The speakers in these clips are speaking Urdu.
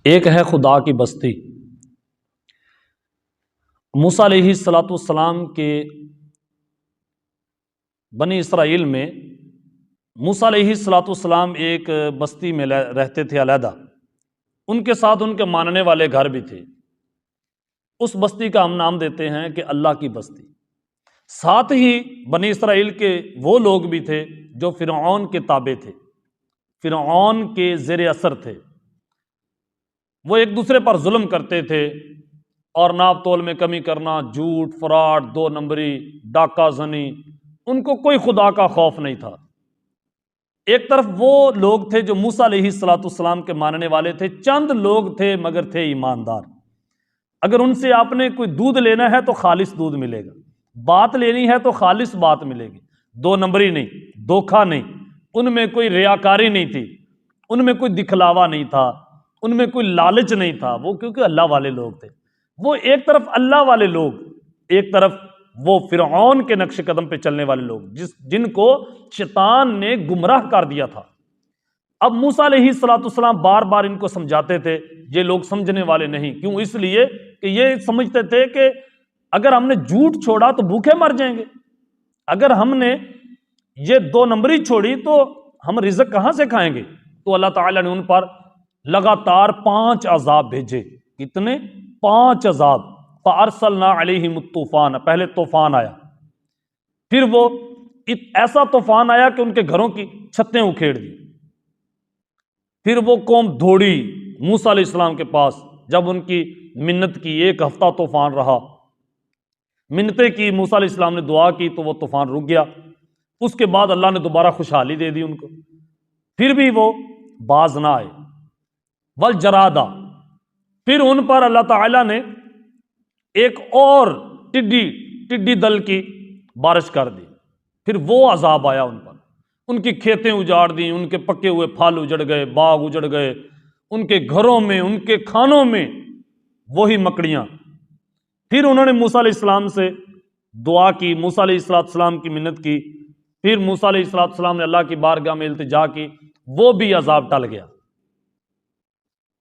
ایک ہے خدا کی بستی۔ موسیٰ علیہ السلام کے بنی اسرائیل میں موسیٰ علیہ السلام ایک بستی میں رہتے تھے علیحدہ، ان کے ساتھ ان کے ماننے والے گھر بھی تھے۔ اس بستی کا ہم نام دیتے ہیں کہ اللہ کی بستی۔ ساتھ ہی بنی اسرائیل کے وہ لوگ بھی تھے جو فرعون کے تابع تھے، فرعون کے زیر اثر تھے۔ وہ ایک دوسرے پر ظلم کرتے تھے اور ناپ تول میں کمی کرنا، جھوٹ، فراڈ، دو نمبری، ڈاکہ زنی، ان کو کوئی خدا کا خوف نہیں تھا۔ ایک طرف وہ لوگ تھے جو موسیٰ علیہ السلام کے ماننے والے تھے، چند لوگ تھے مگر تھے ایماندار۔ اگر ان سے آپ نے کوئی دودھ لینا ہے تو خالص دودھ ملے گا، بات لینی ہے تو خالص بات ملے گی، دو نمبری نہیں، دھوکہ نہیں، ان میں کوئی ریاکاری نہیں تھی، ان میں کوئی دکھلاوا نہیں تھا، ان میں کوئی لالچ نہیں تھا۔ وہ کیونکہ اللہ والے لوگ تھے۔ وہ ایک طرف اللہ والے لوگ، ایک طرف وہ فرعون کے نقش قدم پہ چلنے والے لوگ جن کو شیطان نے گمراہ کر دیا تھا۔ اب موسیٰ علیہ السلام بار بار ان کو سمجھاتے تھے، یہ لوگ سمجھنے والے نہیں۔ کیوں؟ اس لیے کہ یہ سمجھتے تھے کہ اگر ہم نے جھوٹ چھوڑا تو بھوکے مر جائیں گے، اگر ہم نے یہ دو نمبری چھوڑی تو ہم رزق کہاں سے کھائیں گے؟ تو اللہ تعالیٰ نے ان پر لگاتار 5 عذاب بھیجے۔ کتنے؟ 5 عذاب۔ فَأَرْسَلْنَا عَلَيْهِمُ الطُّوفَانَ، پہلے طوفان آیا، پھر وہ ایسا طوفان آیا کہ ان کے گھروں کی چھتیں اکھیڑ دی۔ پھر وہ قوم دوڑی موسیٰ علیہ السلام کے پاس، جب ان کی منت کی، 1 ہفتہ طوفان رہا، منتیں کی، موسیٰ علیہ السلام نے دعا کی تو وہ طوفان رک گیا۔ اس کے بعد اللہ نے دوبارہ خوشحالی دے دی ان کو، پھر بھی وہ باز نہ آئے۔ والجرادہ، پھر ان پر اللہ تعالیٰ نے ایک اور ٹڈی دل کی بارش کر دی، پھر وہ عذاب آیا ان پر، ان کی کھیتیں اجاڑ دیں، ان کے پکے ہوئے پھل اجڑ گئے، باغ اجڑ گئے، ان کے گھروں میں، ان کے کھانوں میں وہی مکڑیاں۔ پھر انہوں نے موسیٰ علیہ السلام سے دعا کی، موسیٰ علیہ السلام کی منت کی، پھر موسیٰ علیہ السلام نے اللہ کی بارگاہ میں التجا کی، وہ بھی عذاب ٹل گیا۔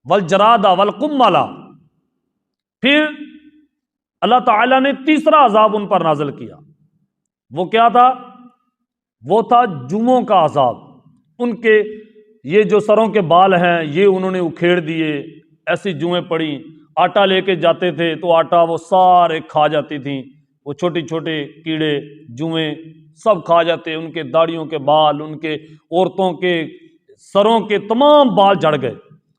والجرادہ والقملہ، پھر اللہ تعالیٰ نے تیسرا عذاب ان پر نازل کیا۔ وہ کیا تھا؟ وہ تھا جوؤں کا عذاب۔ ان کے یہ جو سروں کے بال ہیں یہ انہوں نے اکھیڑ دیے، ایسی جوئیں پڑی، آٹا لے کے جاتے تھے تو آٹا وہ سارے کھا جاتی تھیں، وہ چھوٹے چھوٹے کیڑے، جوئیں سب کھا جاتے، ان کے داڑھیوں کے بال، ان کے عورتوں کے سروں کے تمام بال جھڑ گئے،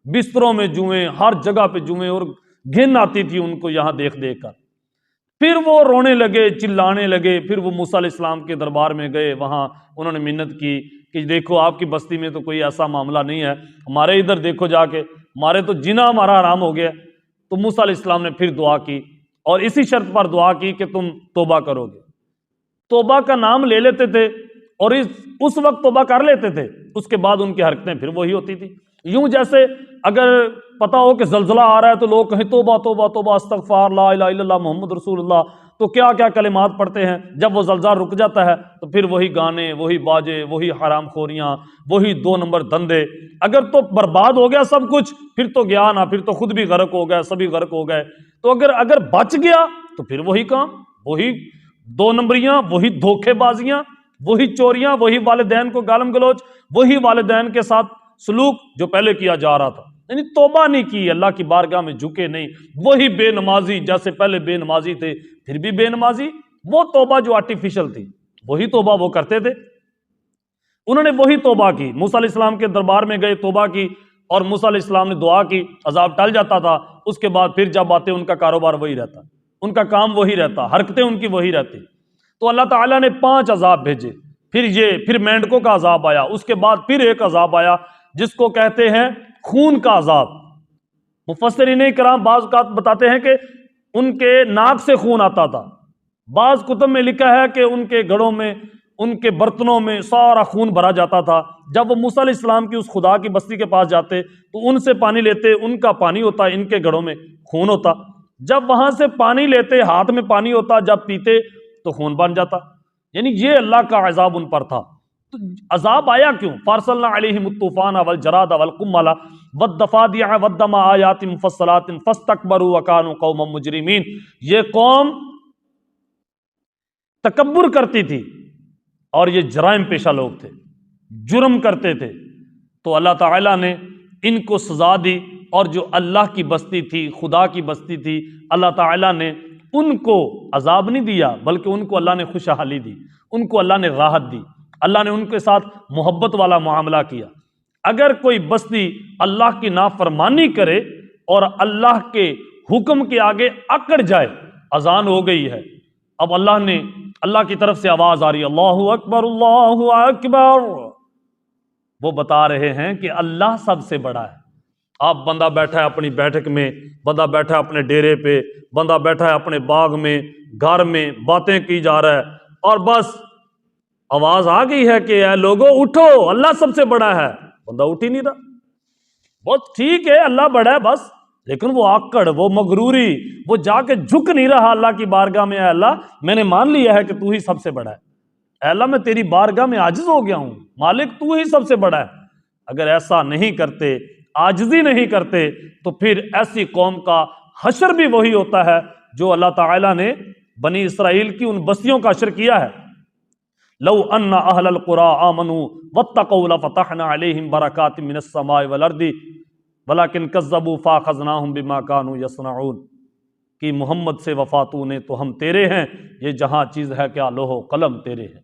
بستروں میں جوئیں، ہر جگہ پہ جوئیں، اور گھن آتی تھی ان کو یہاں دیکھ دیکھ کر۔ پھر وہ رونے لگے، چلانے لگے، پھر وہ موسیٰ علیہ السلام کے دربار میں گئے، وہاں انہوں نے منت کی کہ دیکھو آپ کی بستی میں تو کوئی ایسا معاملہ نہیں ہے، ہمارے ادھر دیکھو جا کے، ہمارے تو جینا ہمارا حرام ہو گیا۔ تو موسیٰ علیہ السلام نے پھر دعا کی، اور اسی شرط پر دعا کی کہ تم توبہ کرو گے۔ توبہ کا نام لے لیتے تھے اور اس وقت توبہ کر لیتے تھے، اس کے بعد ان کی حرکتیں پھر وہی ہوتی تھی۔ یوں جیسے اگر پتا ہو کہ زلزلہ آ رہا ہے تو لوگ کہیں توبہ توبہ توبہ، استغفار، لا الہ الا اللہ، محمد رسول اللہ، تو کیا کیا کلمات پڑھتے ہیں۔ جب وہ زلزلہ رک جاتا ہے تو پھر وہی گانے، وہی باجے، وہی حرام خوریاں، وہی 2 نمبر دھندے۔ اگر تو برباد ہو گیا سب کچھ، پھر تو گیا نا، پھر تو خود بھی غرق ہو گئے، سبھی غرق ہو گئے۔ تو اگر بچ گیا تو پھر وہی کام، وہی 2 نمبریاں، وہی دھوکے بازیاں، وہی چوریاں، وہی والدین کو گالم گلوچ، وہی والدین کے ساتھ سلوک جو پہلے کیا جا رہا تھا۔ یعنی توبہ نہیں کی، اللہ کی بارگاہ میں جھکے نہیں، وہی بے نمازی، جیسے پہلے بے نمازی تھے پھر بھی بے نمازی، وہ توبہ جو آرٹیفیشل تھی وہی توبہ وہ کرتے تھے۔ انہوں نے وہی توبہ کی، موسیٰ علیہ السلام کے دربار میں گئے، توبہ کی، اور موسیٰ علیہ السلام نے دعا کی، عذاب ٹل جاتا تھا۔ اس کے بعد پھر جب آتے ان کا کاروبار وہی رہتا، ان کا کام وہی رہتا، حرکتیں ان کی وہی رہتی۔ تو اللہ تعالیٰ نے 5 عذاب بھیجے، پھر مینڈکوں کا عذاب آیا، اس کے بعد پھر ایک عذاب آیا جس کو کہتے ہیں خون کا عذاب۔ مفسرین کرام بعض اوقات بتاتے ہیں کہ ان کے ناک سے خون آتا تھا، بعض کتب میں لکھا ہے کہ ان کے گھڑوں میں، ان کے برتنوں میں سارا خون بھرا جاتا تھا۔ جب وہ موسیٰ علیہ السلام کی اس خدا کی بستی کے پاس جاتے تو ان سے پانی لیتے، ان کا پانی ہوتا، ان کے گھڑوں میں خون ہوتا۔ جب وہاں سے پانی لیتے، ہاتھ میں پانی ہوتا، جب پیتے تو خون بن جاتا۔ یعنی یہ اللہ کا عذاب ان پر تھا۔ تو عذاب آیا کیوں؟ فارسلنا علیہم الطوفان والجراد والقمل والضفادع والدم آیات مفصلات فاستکبروا وکانوا قوما مجرمین، یہ قوم تکبر کرتی تھی اور یہ جرائم پیشہ لوگ تھے، جرم کرتے تھے، تو اللہ تعالیٰ نے ان کو سزا دی، اور جو اللہ کی بستی تھی، خدا کی بستی تھی، اللہ تعالیٰ نے ان کو عذاب نہیں دیا بلکہ ان کو اللہ نے خوشحالی دی، ان کو اللہ نے راحت دی، اللہ نے ان کے ساتھ محبت والا معاملہ کیا۔ اگر کوئی بستی اللہ کی نافرمانی کرے اور اللہ کے حکم کے آگے اکڑ جائے، اذان ہو گئی ہے، اب اللہ کی طرف سے آواز آ رہی ہے، اللہ اکبر اللہ اکبر، وہ بتا رہے ہیں کہ اللہ سب سے بڑا ہے۔ آپ بندہ بیٹھا ہے اپنی بیٹھک میں، بندہ بیٹھا ہے اپنے ڈیرے پہ، بندہ بیٹھا ہے اپنے باغ میں، گھر میں، باتیں کی جا رہا ہے، اور بس آواز آ گئی ہے کہ اے لوگو اٹھو، اللہ سب سے بڑا ہے، بندہ اٹھ ہی نہیں رہا۔ بہت ٹھیک ہے اللہ بڑا ہے بس، لیکن وہ آکڑ، وہ مغروری، وہ جا کے جھک نہیں رہا اللہ کی بارگاہ میں، اے اللہ میں نے مان لیا ہے کہ تو ہی سب سے بڑا ہے، اے اللہ میں تیری بارگاہ میں عاجز ہو گیا ہوں، مالک تو ہی سب سے بڑا ہے۔ اگر ایسا نہیں کرتے، عاجزی نہیں کرتے، تو پھر ایسی قوم کا حشر بھی وہی ہوتا ہے جو اللہ تعالیٰ نے بنی اسرائیل کی ان بستیوں کا حشر کیا ہے۔ لو ان اہل القری آمنوا واتقوا لفتحنا علیہم برکات من السماء والارض ولکن کذبوا فاخذناہم بما كانوا یصنعون، کہ محمد سے وفا تو نے تو ہم تیرے ہیں، یہ جہاں چیز ہے کیا لوح و قلم تیرے ہیں۔